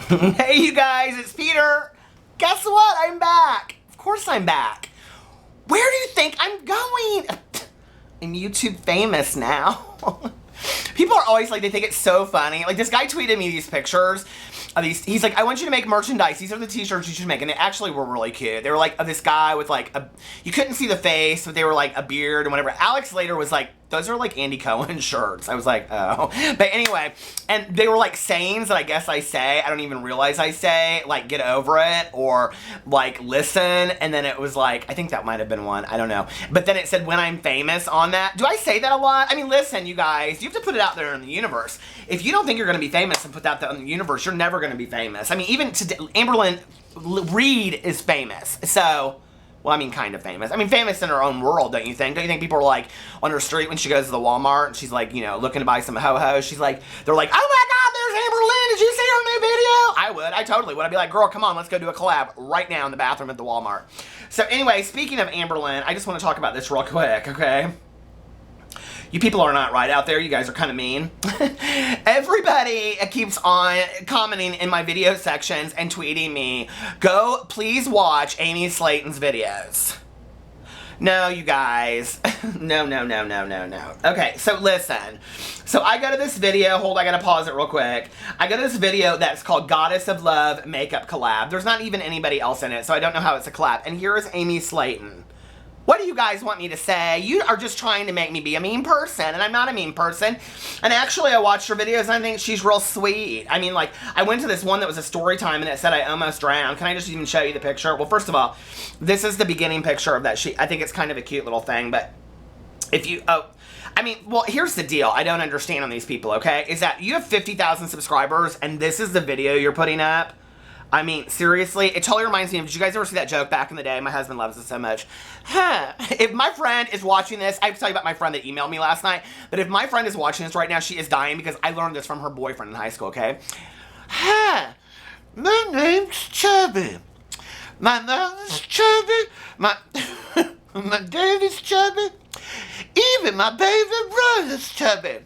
Hey you guys, it's Peter. Guess what? I'm back. Of course I'm back. Where do you think I'm going? I'm YouTube famous now. People are always like, they think it's so funny. Like this guy tweeted me these pictures of these. He's like, I want you to make merchandise. These are the t-shirts you should make. And they actually were really cute. They were like of this guy with like a, you couldn't see the face, but they were like a beard and whatever. Alex later was like, those are like Andy Cohen shirts. I was like, oh. But anyway, and they were like sayings that I guess I say. I don't even realize I say, like get over it or like listen. And then it was like, I think that might have been one. I don't know. But then it said when I'm famous on that. Do I say that a lot? I mean, listen, you guys, you have to put it out there in the universe. If you don't think you're going to be famous and put that out in the universe, you're never going to be famous. I mean, even today, Amberlynn Reed is famous. So... well, I mean, kind of famous. I mean, famous in her own world, don't you think? Don't you think people are like on her street when she goes to the Walmart and she's like, you know, looking to buy some ho-hos? She's like, they're like, oh my God, there's Amberlynn. Did you see her new video? I would. I totally would. I'd be like, girl, come on, let's go do a collab right now in the bathroom at the Walmart. So anyway, speaking of Amberlynn, I just want to talk about this real quick, okay? You people are not right out there. You guys are kind of mean. Everybody keeps on commenting in my video sections and tweeting me, go please watch Amy Slayton's videos. No, you guys. No. Okay, so listen. So I go to this video. Hold, I gotta pause it real quick. I go to this video that's called Goddess of Love Makeup Collab. There's not even anybody else in it, so I don't know how it's a collab. And here is Amy Slayton. What do you guys want me to say? You are just trying to make me be a mean person, and I'm not a mean person. And actually, I watched her videos, and I think she's real sweet. I mean, like, I went to this one that was a story time, and it said I almost drowned. Can I just even show you the picture? Well, first of all, this is the beginning picture of that. I think it's kind of a cute little thing, but if you, I mean, well, here's the deal. I don't understand on these people, okay? Is that you have 50,000 subscribers, and this is the video you're putting up? I mean, seriously, it totally reminds me of, did you guys ever see that joke back in the day? My husband loves it so much. Huh. If my friend is watching this, I have to tell you about my friend that emailed me last night, but if my friend is watching this right now, she is dying because I learned this from her boyfriend in high school, okay? Hi, my name's Chubby. My mother's Chubby. My daddy's Chubby. Even my baby brother's Chubby.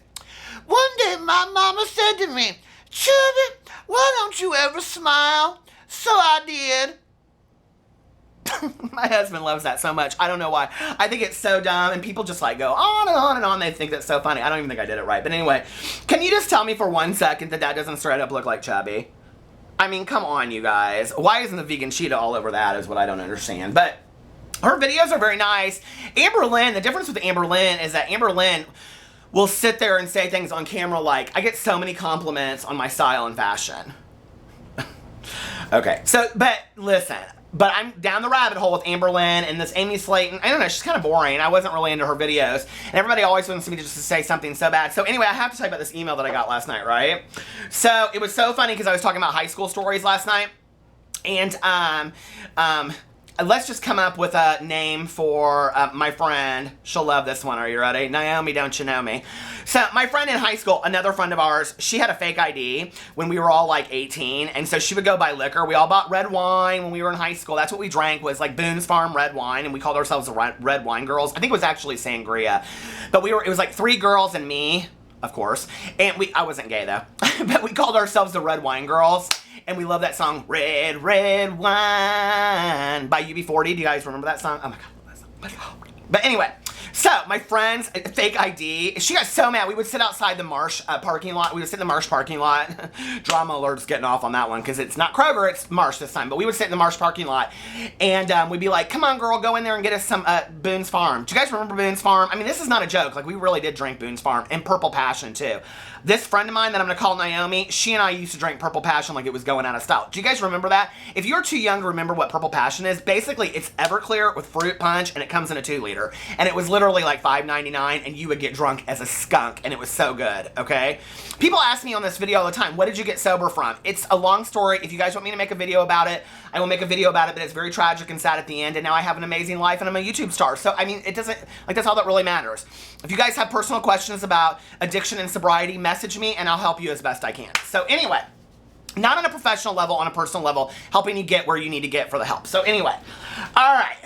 One day my mama said to me, Chubby, why don't you ever smile? So I did. My husband loves that so much. I don't know why. I think it's so dumb, and people just like go on and on and on. They think that's so funny. I don't even think I did it right. But anyway, can you just tell me for 1 second that that doesn't straight up look like Chubby? I mean, come on, you guys. Why isn't the vegan cheetah all over that is what I don't understand. But her videos are very nice. Amberlynn, the difference with Amberlynn is that Amberlynn will sit there and say things on camera like, I get so many compliments on my style and fashion. Okay, so, but listen, but I'm down the rabbit hole with Amberlynn and this Amy Slayton. I don't know, she's kind of boring. I wasn't really into her videos. And everybody always wants me to just say something so bad. So anyway, I have to tell you about this email that I got last night, right? So it was so funny because I was talking about high school stories last night. And, let's just come up with a name for my friend. She'll love this one. Are you ready? Naomi, don't you know me? So my friend in high school, another friend of ours, she had a fake ID when we were all like 18. And so she would go buy liquor. We all bought red wine when we were in high school. That's what we drank, was like Boone's Farm red wine. And we called ourselves the Red Wine Girls. I think it was actually sangria. But it was like 3 girls and me, of course. And I wasn't gay though. But we called ourselves the Red Wine Girls. And we love that song, Red, Red Wine, by UB40. Do you guys remember that song? Oh my God, I love that song. But anyway, so my friend's fake ID, she got so mad. We would sit outside the Marsh parking lot. We would sit in the Marsh parking lot. Drama alert's getting off on that one because it's not Kroger, it's Marsh this time. But we would sit in the Marsh parking lot and we'd be like, come on, girl, go in there and get us some Boone's Farm. Do you guys remember Boone's Farm? I mean, this is not a joke. Like, we really did drink Boone's Farm and Purple Passion, too. This friend of mine that I'm going to call Naomi, she and I used to drink Purple Passion like it was going out of style. Do you guys remember that? If you're too young to remember what Purple Passion is, basically it's Everclear with fruit punch and it comes in a 2-liter. And it was literally like $5.99 and you would get drunk as a skunk and it was so good, okay? People ask me on this video all the time, what did you get sober from? It's a long story. If you guys want me to make a video about it, I will make a video about it, but it's very tragic and sad at the end, and now I have an amazing life and I'm a YouTube star. So, I mean, it doesn't, like, that's all that really matters. If you guys have personal questions about addiction and sobriety, message me and I'll help you as best I can. So anyway, not on a professional level, on a personal level, helping you get where you need to get for the help. So anyway, all right.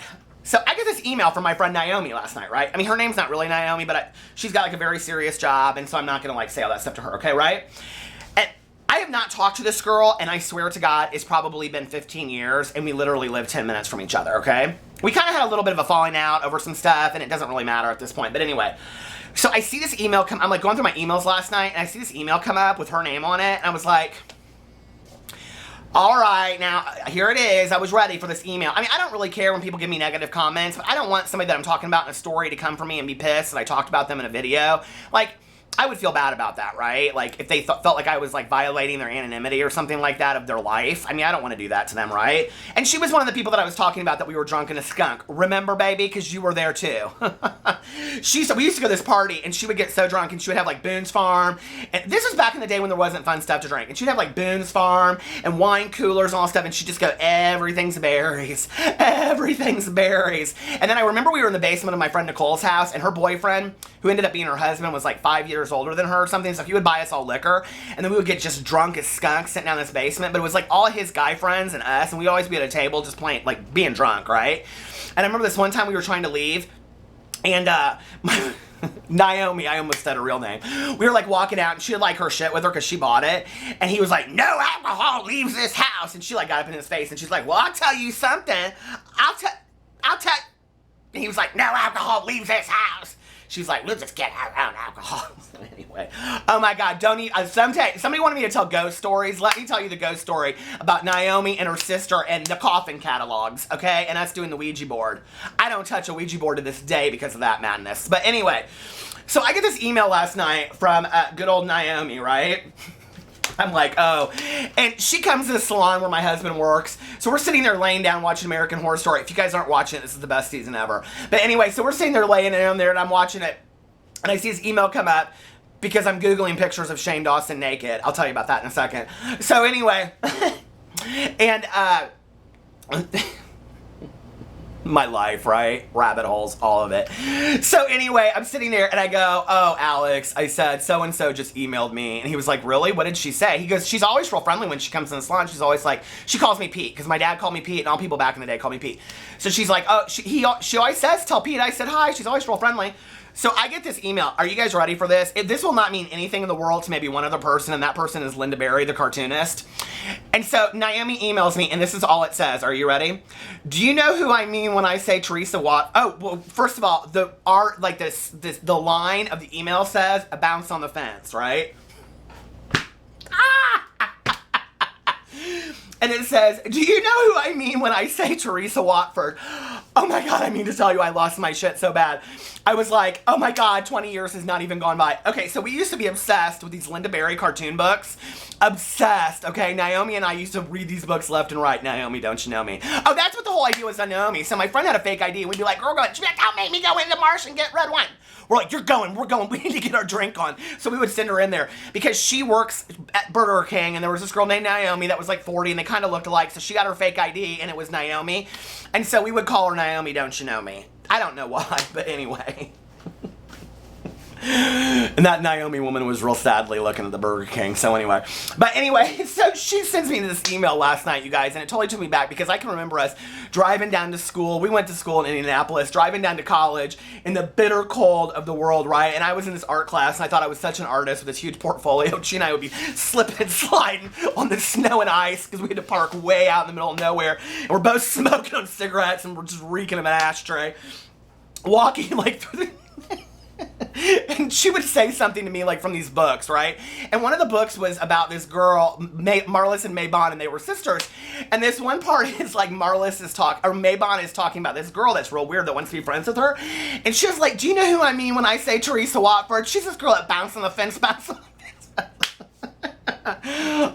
So I got this email from my friend Naomi last night, right? I mean, her name's not really Naomi, but she's got like a very serious job, and so I'm not gonna like say all that stuff to her, okay, right? And I have not talked to this girl, and I swear to God, it's probably been 15 years, and we literally live 10 minutes from each other, okay? We kind of had a little bit of a falling out over some stuff, and it doesn't really matter at this point, but anyway. So I see this email I'm like going through my emails last night, and I see this email come up with her name on it, and I was like, all right, now, here it is. I was ready for this email. I mean, I don't really care when people give me negative comments, but I don't want somebody that I'm talking about in a story to come for me and be pissed that I talked about them in a video. Like, I would feel bad about that, right? Like, if they felt like I was, like, violating their anonymity or something like that of their life. I mean, I don't want to do that to them, right? And she was one of the people that I was talking about that we were drunk in a skunk. Remember, baby? Because you were there, too. We used to go to this party, and she would get so drunk, and she would have, like, Boone's Farm. And this was back in the day when there wasn't fun stuff to drink. And she'd have, like, Boone's Farm and wine coolers and all stuff, and she'd just go, everything's berries. Everything's berries. And then I remember we were in the basement of my friend Nicole's house, and her boyfriend, who ended up being her husband, was, like, 5 years older than her or something, so he would buy us all liquor, and then we would get just drunk as skunks sitting down in this basement, but it was like all his guy friends and us, and we'd always be at a table just playing, like, being drunk, right? And I remember this one time we were trying to leave, and Naomi, I almost said her real name, we were like walking out, and she had like her shit with her because she bought it, and he was like, no alcohol leaves this house, and she like got up in his face, and she's like, well, I'll tell you something, I'll tell, and he was like, no alcohol leaves this house. She's like, we'll just get our own alcohol. Anyway, oh my God, don't eat. Somebody wanted me to tell ghost stories. Let me tell you the ghost story about Naomi and her sister and the coffin catalogs, okay? And us doing the Ouija board. I don't touch a Ouija board to this day because of that madness. But anyway, so I get this email last night from good old Naomi, right? I'm like, oh. And she comes to the salon where my husband works. So we're sitting there laying down watching American Horror Story. If you guys aren't watching it, this is the best season ever. But anyway, so we're sitting there laying down there and I'm watching it. And I see this email come up because I'm Googling pictures of Shane Dawson naked. I'll tell you about that in a second. So anyway, and my life, right? Rabbit holes, all of it. So anyway, I'm sitting there and I go, oh, Alex, I said, so-and-so just emailed me. And he was like, really? What did she say? He goes, she's always real friendly when she comes in the salon. She's always like, she calls me Pete, because my dad called me Pete, and all people back in the day called me Pete. So she's like, oh, she always says, tell Pete I said hi. She's always real friendly. So I get this email. Are you guys ready for this? This will not mean anything in the world to maybe one other person, and that person is Linda Berry, the cartoonist. And so Naomi emails me, and this is all it says. Are you ready? Do you know who I mean when I say Teresa Watt? Oh, well, first of all, the line of the email says, a bounce on the fence, right? And it says, do you know who I mean when I say Teresa Watford? Oh my God, I mean to tell you, I lost my shit so bad. I was like, oh my God, 20 years has not even gone by. Okay, so we used to be obsessed with these Linda Berry cartoon books. Obsessed, okay? Naomi and I used to read these books left and right. Naomi, don't you know me? Oh, that's what the whole idea was on Naomi. So my friend had a fake ID, and we'd be like, girl, she'd be like, don't make me go into Marsh and get red wine. We're like, we're going, we need to get our drink on. So we would send her in there because she works at Burger King, and there was this girl named Naomi that was like 40, and they kind of looked alike, so she got her fake ID, and it was Naomi. And so we would call her Naomi, don't you know me? I don't know why, but anyway. And that Naomi woman was real sadly looking at the Burger King, so anyway. But anyway, so she sends me this email last night, you guys, and it totally took me back because I can remember us driving down to school. We went to school in Indianapolis, driving down to college in the bitter cold of the world, right? And I was in this art class, and I thought I was such an artist with this huge portfolio. She and I would be slipping and sliding on the snow and ice because we had to park way out in the middle of nowhere. And we're both smoking on cigarettes, and we're just reeking of an ashtray. Walking, like, through the... And she would say something to me like from these books, right? And one of the books was about this girl, Marlis and Maybon, and they were sisters. And this one part is like Maybon is talking about this girl that's real weird that wants to be friends with her. And she was like, do you know who I mean when I say Teresa Watford? She's this girl that bounced on the fence, bounced on the fence.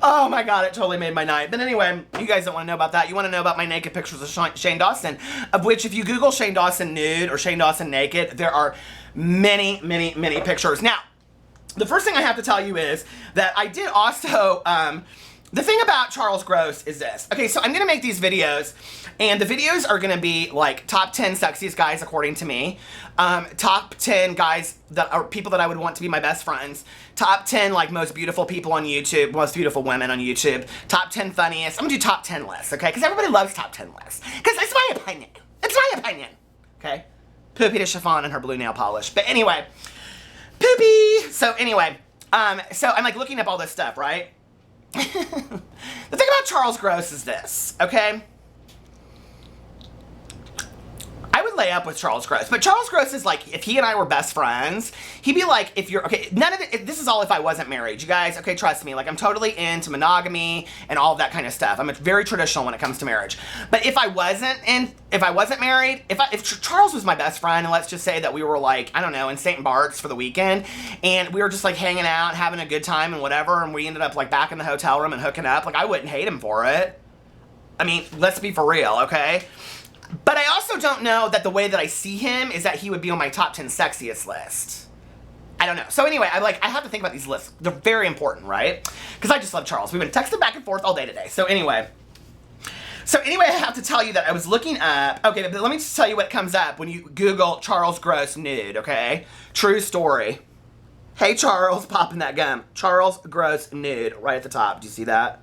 Oh my God, it totally made my night. But anyway, you guys don't want to know about that. You want to know about my naked pictures of Shane Dawson, of which if you Google Shane Dawson nude or Shane Dawson naked, there are many, many, many pictures. Now, the first thing I have to tell you is that I did also, the thing about Charles Gross is this. Okay, so I'm going to make these videos, and the videos are going to be like top 10 sexiest guys according to me, top 10 guys that are people that I would want to be my best friends, top 10 like most beautiful people on YouTube, most beautiful women on YouTube, top 10 funniest. I'm going to do top 10 lists, okay? Because everybody loves top 10 lists. Because it's my opinion. It's my opinion, okay? Poopy to chiffon and her blue nail polish. But anyway, poopy. So anyway, so I'm like looking up all this stuff, right? the thing about Charles Gross is this, okay? I would lay up with Charles Gross, but Charles Gross is like, if he and I were best friends, he'd be like, if you're, okay, none of it, this is all if I wasn't married, you guys, okay, trust me, like, I'm totally into monogamy and all of that kind of stuff. I'm very traditional when it comes to marriage. But if I wasn't married, if Charles was my best friend, and let's just say that we were like, I don't know, in St. Bart's for the weekend, and we were just like hanging out, having a good time and whatever, and we ended up like back in the hotel room and hooking up, like, I wouldn't hate him for it. I mean, let's be for real, okay? But I also don't know that the way that I see him is that he would be on my top 10 sexiest list. I don't know. So anyway, I have to think about these lists. They're very important, right? Because I just love Charles. We've been texting back and forth all day today. So anyway, I have to tell you that I was looking up, okay, but let me just tell you what comes up when you Google Charles Gross nude, okay? True story. Hey Charles, popping that gum. Charles Gross nude, right at the top. Do you see that?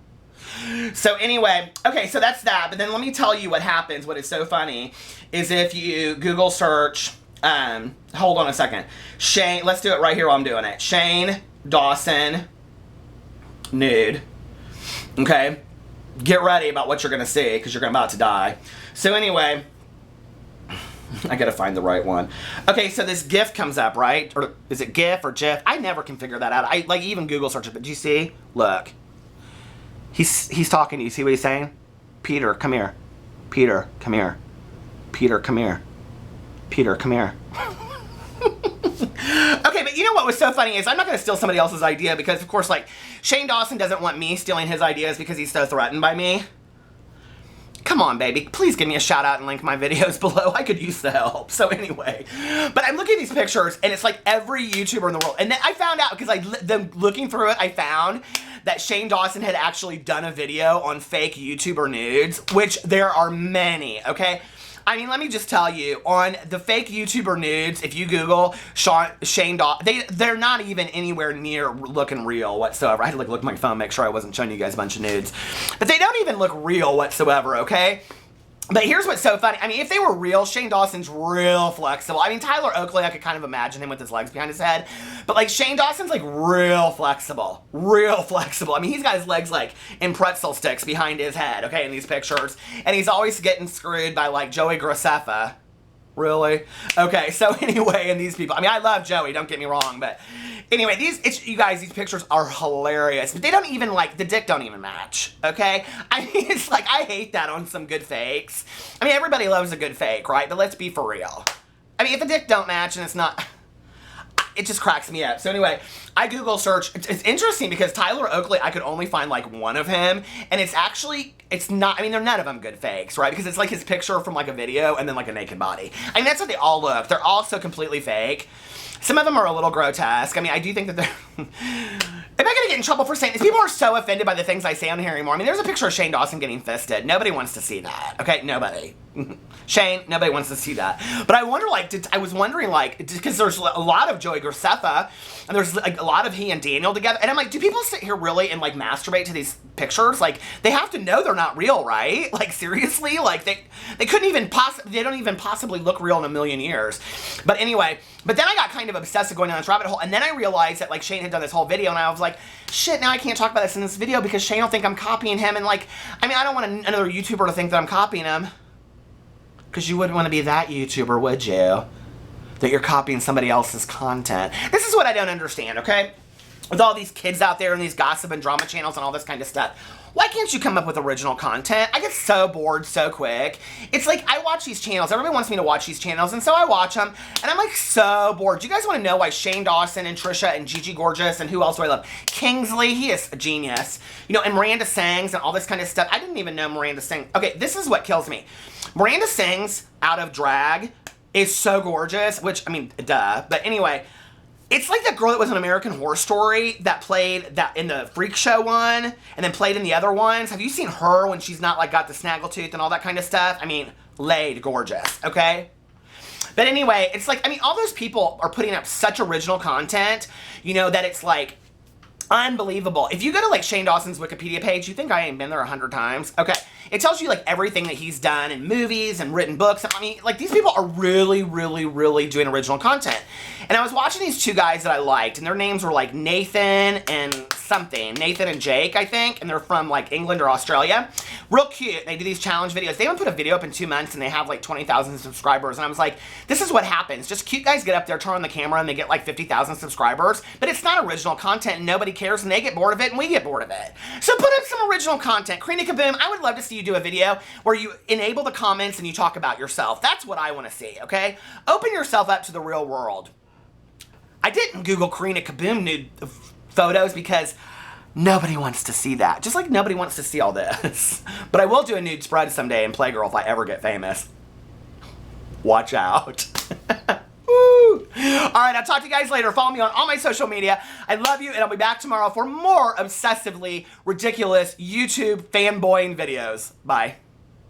So anyway, okay, so that's that. But then let me tell you what happens. What is so funny is if you Google search, hold on a second. Shane, let's do it right here while I'm doing it. Shane Dawson nude. Okay, get ready about what you're gonna see because you're about to die. So anyway, I gotta find the right one. Okay, so this GIF comes up, right? Or is it GIF or GIF? I never can figure that out. I like even Google search it, but do you see? Look. He's talking to you. See what he's saying? Peter, come here. Peter, come here. Peter, come here. Peter, come here. Okay, but you know what was so funny is I'm not going to steal somebody else's idea because, of course, like, Shane Dawson doesn't want me stealing his ideas because he's so threatened by me. Come on, baby. Please give me a shout out and link my videos below. I could use the help. So anyway, but I'm looking at these pictures and it's like every YouTuber in the world. And then I found out because then looking through it, I found that Shane Dawson had actually done a video on fake YouTuber nudes, which there are many, okay? I mean, let me just tell you, on the fake YouTuber nudes, if you Google Shane Dawson, they're not even anywhere near looking real whatsoever. I had to look at my phone, make sure I wasn't showing you guys a bunch of nudes. But they don't even look real whatsoever, okay? But here's what's so funny. I mean, if they were real, Shane Dawson's real flexible. I mean, Tyler Oakley, I could kind of imagine him with his legs behind his head. But, like, Shane Dawson's, like, real flexible. Real flexible. I mean, he's got his legs, like, in pretzel sticks behind his head, okay, in these pictures. And he's always getting screwed by, like, Joey Graceffa. Really? Okay, so anyway, and these people. I mean, I love Joey, don't get me wrong, but anyway, you guys, these pictures are hilarious. But they don't even, like, the dick don't even match, okay? I mean, it's like, I hate that on some good fakes. I mean, everybody loves a good fake, right? But let's be for real. I mean, if the dick don't match and it's not... It just cracks me up. So anyway, I Google search. It's interesting because Tyler Oakley, I could only find like one of him. And it's not, I mean, they're none of them good fakes, right? Because it's like his picture from like a video and then like a naked body. I mean, that's how they all look. They're all so completely fake. Some of them are a little grotesque. I mean, I do think that they're... Am I going to get in trouble for saying this? People are so offended by the things I say on here anymore. I mean, there's a picture of Shane Dawson getting fisted. Nobody wants to see that. Okay? Nobody. Shane, nobody wants to see that. But I wonder, like, I was wondering, like, because there's a lot of Joey Graceffa, and there's, like, a lot of he and Daniel together. And I'm like, do people sit here really and, like, masturbate to these pictures? Like, they have to know they're not real, right? Like, seriously? Like, they couldn't even they don't even possibly look real in a million years. But anyway, but then I got kind of obsessed with going down this rabbit hole, and then I realized that, like, Shane had done this whole video, and I was like, shit, now I can't talk about this in this video because Shane will think I'm copying him, and, like, I mean, I don't want another YouTuber to think that I'm copying him. Because you wouldn't want to be that YouTuber, would you? That you're copying somebody else's content. This is what I don't understand, okay? With all these kids out there and these gossip and drama channels and all this kind of stuff. Why can't you come up with original content? I get so bored so quick. It's like, I watch these channels. Everybody wants me to watch these channels, and so I watch them, and I'm like so bored. Do you guys want to know why Shane Dawson and Trisha and Gigi Gorgeous and who else do I love? Kingsley, he is a genius. You know, and Miranda Sings and all this kind of stuff. I didn't even know Miranda Sings. Okay, this is what kills me. Miranda Sings, out of drag, is so gorgeous, which, I mean, duh. But anyway, it's like that girl that was in American Horror Story that played that in the Freak Show one and then played in the other ones. Have you seen her when she's not, like, got the snaggletooth and all that kind of stuff? I mean, laid gorgeous, okay? But anyway, it's like, I mean, all those people are putting up such original content, you know, that it's like, Unbelievable. If you go to like Shane Dawson's Wikipedia page, you think I ain't been there 100 times? Okay. It tells you like everything that he's done in movies and written books. I mean, like these people are really, really, really doing original content. And I was watching these two guys that I liked, and their names were like Nathan and something. Nathan and Jake, I think. And they're from like England or Australia. Real cute. They do these challenge videos. They haven't put a video up in 2 months, and they have like 20,000 subscribers. And I was like, this is what happens. Just cute guys get up there, turn on the camera, and they get like 50,000 subscribers. But it's not original content, and nobody cares, and they get bored of it, and we get bored of it. So put up some original content. Karina Kaboom, I would love to see you do a video where you enable the comments and you talk about yourself. That's what I want to see, okay? Open yourself up to the real world. I didn't Google Karina Kaboom nude photos because nobody wants to see that. Just like nobody wants to see all this. But I will do a nude spread someday in Playgirl if I ever get famous. Watch out. Woo. All right, I'll talk to you guys later. Follow me on all my social media. I love you, and I'll be back tomorrow for more obsessively ridiculous YouTube fanboying videos. Bye.